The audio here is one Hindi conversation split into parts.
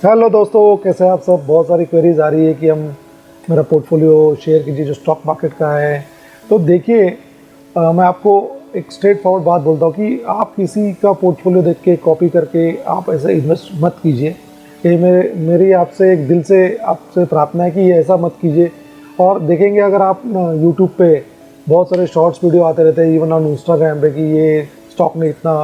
हेलो दोस्तों, कैसे हैं आप सब। बहुत सारी क्वेरीज आ रही है कि हम मेरा पोर्टफोलियो शेयर कीजिए जो स्टॉक मार्केट का है। तो देखिए, मैं आपको एक स्ट्रेट फॉरवर्ड बात बोलता हूँ कि आप किसी का पोर्टफोलियो देख के कॉपी करके आप ऐसे इन्वेस्ट मत कीजिए। ये मेरी आपसे एक दिल से आपसे प्रार्थना है कि ये ऐसा मत कीजिए। और देखेंगे अगर आप यूट्यूब पे बहुत सारे शॉर्ट्स वीडियो आते रहते हैं, इवन ऑन इंस्टाग्राम पे, कि ये स्टॉक ने इतना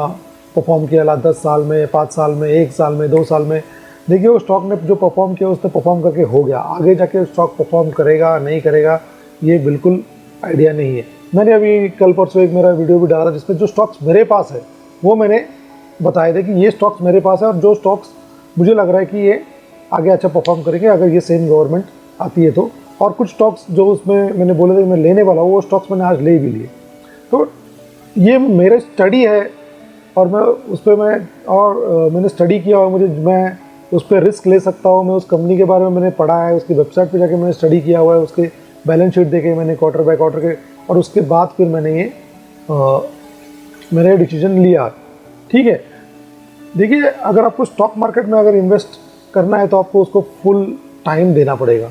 परफॉर्म किया 10 साल में, 5 साल में, 1 साल में, 2 साल में। देखिए, वो स्टॉक ने जो परफॉर्म किया उसने परफॉर्म करके हो गया। आगे जाके स्टॉक परफॉर्म करेगा नहीं करेगा ये बिल्कुल आइडिया नहीं है। मैंने अभी कल परसों एक मेरा वीडियो भी डाला जिसमें जो स्टॉक्स मेरे पास है वो मैंने बताए थे कि ये स्टॉक्स मेरे पास है और जो स्टॉक्स मुझे लग रहा है कि ये आगे अच्छा परफॉर्म करेंगे अगर ये सेम गवर्नमेंट आती है तो। और कुछ स्टॉक्स जो उसमें मैंने बोले थे मैं लेने वाला हूँ वो स्टॉक्स मैंने आज ले भी लिए। तो ये मेरा स्टडी है और मैं उस पर मैंने स्टडी किया और मैं उस पर रिस्क ले सकता हूँ। मैं उस कंपनी के बारे में मैंने पढ़ा है, उसकी वेबसाइट पे जाके मैंने स्टडी किया हुआ है, उसके बैलेंस शीट देखे मैंने क्वार्टर बाय क्वार्टर के, और उसके बाद फिर मैंने मैंने डिसीजन लिया। ठीक है, देखिए, अगर आपको स्टॉक मार्केट में अगर इन्वेस्ट करना है तो आपको उसको फुल टाइम देना पड़ेगा।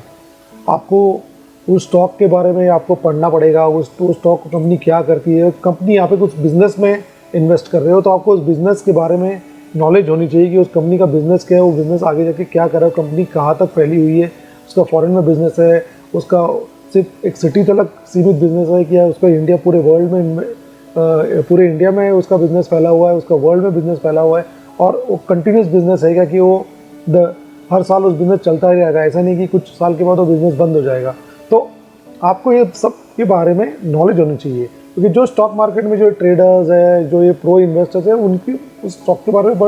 आपको उस स्टॉक के बारे में आपको पढ़ना पड़ेगा, उस स्टॉक कंपनी क्या करती है। कंपनी यहाँ पे कुछ बिजनेस में इन्वेस्ट कर रहे हो तो आपको उस बिज़नेस के बारे में नॉलेज होनी चाहिए कि उस कंपनी का बिज़नेस क्या है, वो बिज़नेस आगे जाके क्या कर रहा है, कंपनी कहाँ तक फैली हुई है, उसका फॉरेन में बिज़नेस है, उसका सिर्फ एक सिटी तक सीमित बिज़नेस है क्या, उसका इंडिया पूरे वर्ल्ड में पूरे इंडिया में उसका बिज़नेस फैला हुआ है, उसका वर्ल्ड में बिज़नेस फैला हुआ है, और वो कंटिन्यूस बिज़नेस है क्या कि वो हर साल उस बिज़नेस चलता ही रहेगा। ऐसा नहीं कि कुछ साल के बाद वो बिज़नेस बंद हो जाएगा। तो आपको ये सब के बारे में नॉलेज होनी चाहिए, क्योंकि जो स्टॉक मार्केट में जो ट्रेडर्स है, जो ये प्रो इन्वेस्टर्स है, उनकी उस स्टॉक के बारे में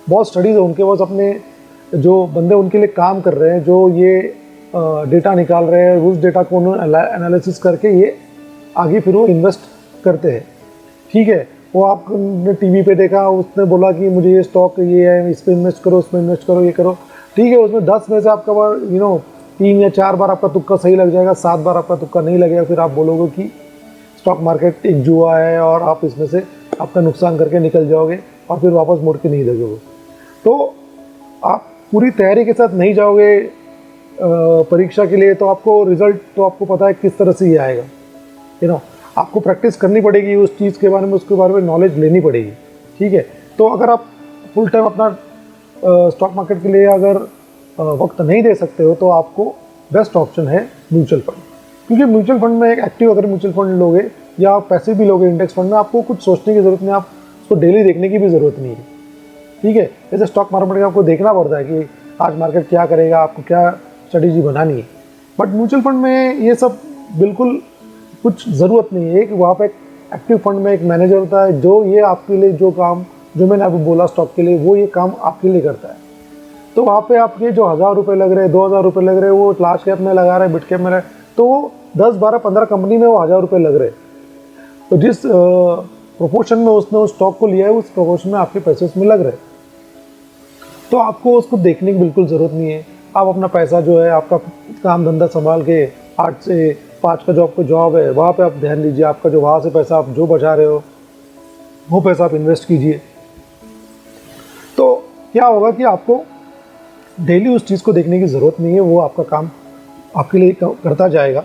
बहुत स्टडीज़ है उनके पास। अपने जो बंदे उनके लिए काम कर रहे हैं, जो ये डेटा निकाल रहे हैं, उस डेटा को उन्होंने एनालिसिस करके ये आगे फिर वो इन्वेस्ट करते हैं। ठीक है, वो आपने टीवी पे देखा, उसने बोला कि मुझे ये स्टॉक ये है, इस पर इन्वेस्ट करो, उसमें इन्वेस्ट करो, ये करो। ठीक है, उसमें 10 में से आपका बार 3 या 4 बार आपका तुक्का सही लग जाएगा, 7 बार आपका तुक्का नहीं लगेगा। फिर आप बोलोगे कि स्टॉक मार्केट एक जुआ है और आप इसमें से आपका नुकसान करके निकल जाओगे और फिर वापस मुड़ के नहीं देखोगे। तो आप पूरी तैयारी के साथ नहीं जाओगे परीक्षा के लिए तो आपको रिजल्ट तो आपको पता है किस तरह से ही आएगा। आपको प्रैक्टिस करनी पड़ेगी उस चीज़ के बारे में, उसके बारे में नॉलेज लेनी पड़ेगी। ठीक है, तो अगर आप फुल टाइम अपना स्टॉक मार्केट के लिए अगर वक्त नहीं दे सकते हो तो आपको बेस्ट ऑप्शन है म्यूचुअल फंड। क्योंकि म्यूचुअल फंड में एक एक्टिव अगर म्यूचुअल फंड लोगे या आप पैसे भी लोगे इंडेक्स फंड में, आपको कुछ सोचने की ज़रूरत नहीं, आप उसको डेली देखने की भी ज़रूरत नहीं है। ठीक है, जैसे स्टॉक मार्केट में आपको देखना पड़ता है कि आज मार्केट क्या करेगा, आपको क्या स्ट्रेटेजी बनानी है। बट म्यूचुअल फंड में ये सब बिल्कुल कुछ ज़रूरत नहीं है। एक वहाँ पे एक्टिव फंड में एक मैनेजर होता है जो ये आपके लिए जो काम जो मैंने आपको बोला स्टॉक के लिए, वो ये काम आपके लिए करता है। तो वहाँ पे आपके जो 1000 रुपये लग रहे हैं, 2000 रुपये लग रहे हैं, वो लार्ज कैप में लगा रहे हैं, मिड कैप में तो 10, 12, 15 कंपनी में वो 1000 रुपये लग रहे हैं। तो जिस प्रोपोर्शन में उसने उस स्टॉक को लिया है उस प्रोपोर्शन में आपके पैसे उसमें लग रहे हैं। तो आपको उसको देखने की बिल्कुल ज़रूरत नहीं है। आप अपना पैसा जो है, आपका काम धंधा संभाल के 8 से 5 का जो आपका जॉब है वहाँ पे आप ध्यान दीजिए। आपका जो वहाँ से पैसा आप जो बचा रहे हो वो पैसा आप इन्वेस्ट कीजिए। तो क्या होगा कि आपको डेली उस चीज़ को देखने की ज़रूरत नहीं है, वो आपका काम आपके लिए करता जाएगा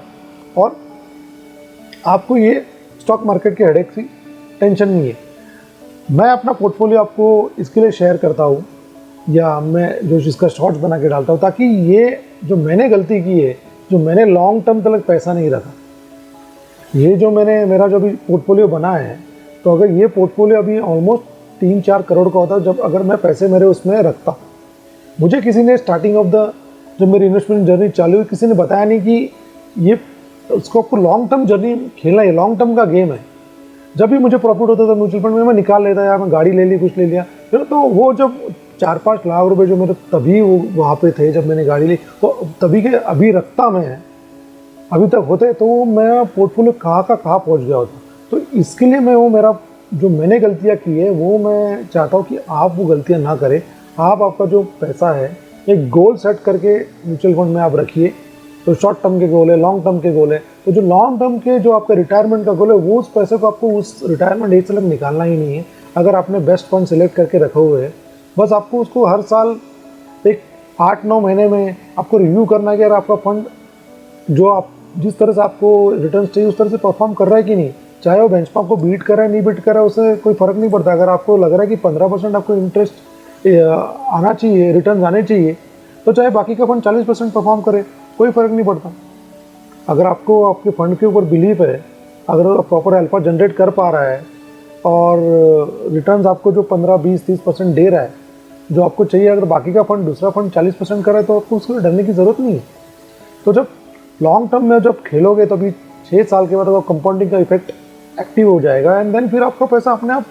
और आपको ये स्टॉक मार्केट के हेडेक की टेंशन नहीं है। मैं अपना पोर्टफोलियो आपको इसके लिए शेयर करता हूँ या मैं जो इसका शॉर्ट्स बना के डालता हूँ ताकि ये जो मैंने गलती की है, जो मैंने लॉन्ग टर्म तक पैसा नहीं रखा, ये जो मेरा जो अभी पोर्टफोलियो बना है, तो अगर ये पोर्टफोलियो अभी ऑलमोस्ट 3-4 करोड़ का होता जब अगर मैं पैसे मेरे उसमें रखता। मुझे किसी ने स्टार्टिंग ऑफ द जब मेरी इन्वेस्टमेंट जर्नी चालू हुई, किसी ने बताया नहीं कि ये उसको आपको लॉन्ग टर्म जर्नी खेलना है, लॉन्ग टर्म का गेम है। जब भी मुझे प्रॉफिट होता था म्यूचुअल फंड में मैं निकाल लेता, या मैं गाड़ी ले ली, कुछ ले लिया। फिर तो वो जब 4-5 लाख रुपए जो मेरे तभी वो वहाँ पे थे जब मैंने गाड़ी ली, तो तभी के अभी रखता मैं अभी तक होते तो मैं पोर्टफोलियो कहाँ का कहाँ पहुँच गया होता। तो इसके लिए मैं वो मेरा जो मैंने गलतियाँ की है वो मैं चाहता हूँ कि आप वो गलतियाँ ना करें। आप आपका जो पैसा है एक गोल सेट करके म्यूचुअल फंड में आप रखिए। तो शॉर्ट टर्म के गोल है, लॉन्ग टर्म के गोल है। तो जो लॉन्ग टर्म के जो आपका रिटायरमेंट का गोल है वो उस पैसे को आपको उस रिटायरमेंट एज से तक निकालना ही नहीं है। अगर आपने बेस्ट फंड सेलेक्ट करके रखा हुआ है, बस आपको उसको हर साल एक 8-9 महीने में आपको रिव्यू करना है कि यार आपका फंड जो आप जिस तरह से आपको रिटर्न चाहिए उस तरह से परफॉर्म कर रहा है कि नहीं। चाहे वो बेंचमार्क को बीट कर रहा है नहीं बीट कर रहा है, उससे कोई फ़र्क नहीं पड़ता। अगर आपको लग रहा है कि 15% आपको इंटरेस्ट आना चाहिए, रिटर्न आने चाहिए, तो चाहे बाकी का फंड 40% परफॉर्म करे, कोई फ़र्क नहीं पड़ता। अगर आपको आपके फंड के ऊपर बिलीव है, अगर प्रॉपर अल्फा जनरेट कर पा रहा है और रिटर्न्स आपको जो 15-20-30% दे रहा है जो आपको चाहिए, अगर बाकी का फंड दूसरा फंड 40% कर रहा है तो आपको उसके लिए डरने की ज़रूरत नहीं है। तो जब लॉन्ग टर्म में जब खेलोगे तभी 6 साल के बाद कंपाउंडिंग का इफेक्ट एक्टिव हो जाएगा एंड देन फिर आपका पैसा अपने आप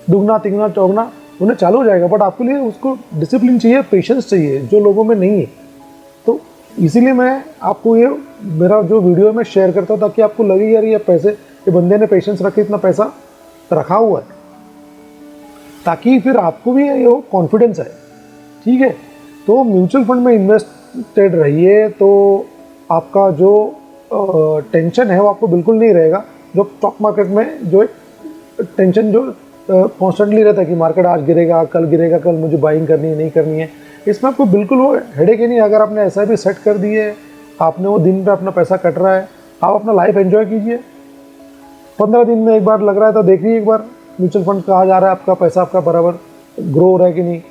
दुगना तिगना चौगना होने चालू हो जाएगा। बट आपके लिए उसको डिसिप्लिन चाहिए, पेशेंस चाहिए, जो लोगों में नहीं है। तो इसीलिए मैं आपको ये मेरा जो वीडियो मैं शेयर करता हूँ ताकि आपको लगे यार ये पैसे, ये बंदे ने पेशेंस रख के इतना पैसा रखा हुआ है, ताकि फिर आपको भी ये कॉन्फिडेंस है। ठीक है, तो म्यूचुअल फंड में इन्वेस्टेड रहिए तो आपका जो टेंशन है वो आपको बिल्कुल नहीं रहेगा। जो स्टॉक मार्केट में जो एक टेंशन जो कॉन्स्टेंटली रहता है कि मार्केट आज गिरेगा, कल मुझे बाइंग करनी है नहीं करनी है, इसमें आपको बिल्कुल वो हेडेक ही नहीं। अगर आपने ऐसा भी सेट कर दिए, आपने वो दिन पे अपना पैसा कट रहा है, आप अपना लाइफ एंजॉय कीजिए। 15 दिन में एक बार लग रहा है तो देखिए एक बार म्यूचुअल फंड कहाँ जा रहा है, आपका पैसा आपका बराबर ग्रो हो रहा है कि नहीं।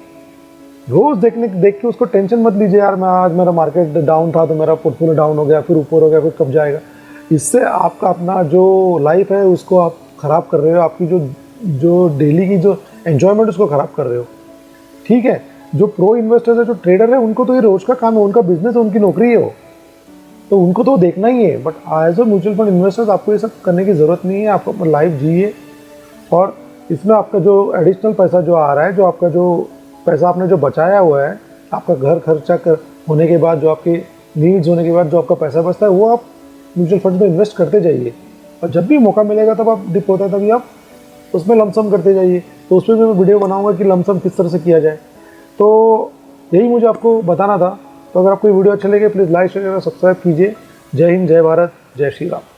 रोज़ देख के उसको टेंशन मत लीजिए यार मैं आज मेरा मार्केट डाउन था तो मेरा पोर्टफोलियो डाउन हो गया, फिर ऊपर हो गया, फिर कब जाएगा। इससे आपका अपना जो लाइफ है उसको आप ख़राब कर रहे हो, आपकी जो डेली की जो एन्जॉयमेंट उसको ख़राब कर रहे हो। ठीक है, जो प्रो इन्वेस्टर्स है, जो ट्रेडर है, उनको तो ये रोज़ का काम है, उनका बिजनेस है, उनकी नौकरी है वो, तो उनको तो देखना ही है। But as a mutual fund investors आपको ये सब करने की ज़रूरत नहीं है। आप अपना लाइफ जिए और इसमें आपका जो एडिशनल पैसा जो आ रहा है, जो आपका जो पैसा आपने जो बचाया हुआ है, आपका घर खर्चा होने के बाद, जो आपके नीड्स होने के बाद जो आपका पैसा बचता है, वो आप म्यूचुअल फंड में इन्वेस्ट करते जाइए। और जब भी मौका मिलेगा तब आप डिप होता है तभी आप उसमें लमसम करते जाइए। तो उसमें भी मैं वीडियो बनाऊंगा कि लमसम किस तरह से किया जाए। तो यही मुझे आपको बताना था। तो अगर आपको ये वीडियो अच्छे लगे प्लीज़ लाइक शेयर और सब्सक्राइब कीजिए। जय हिंद, जय भारत, जय श्री राम।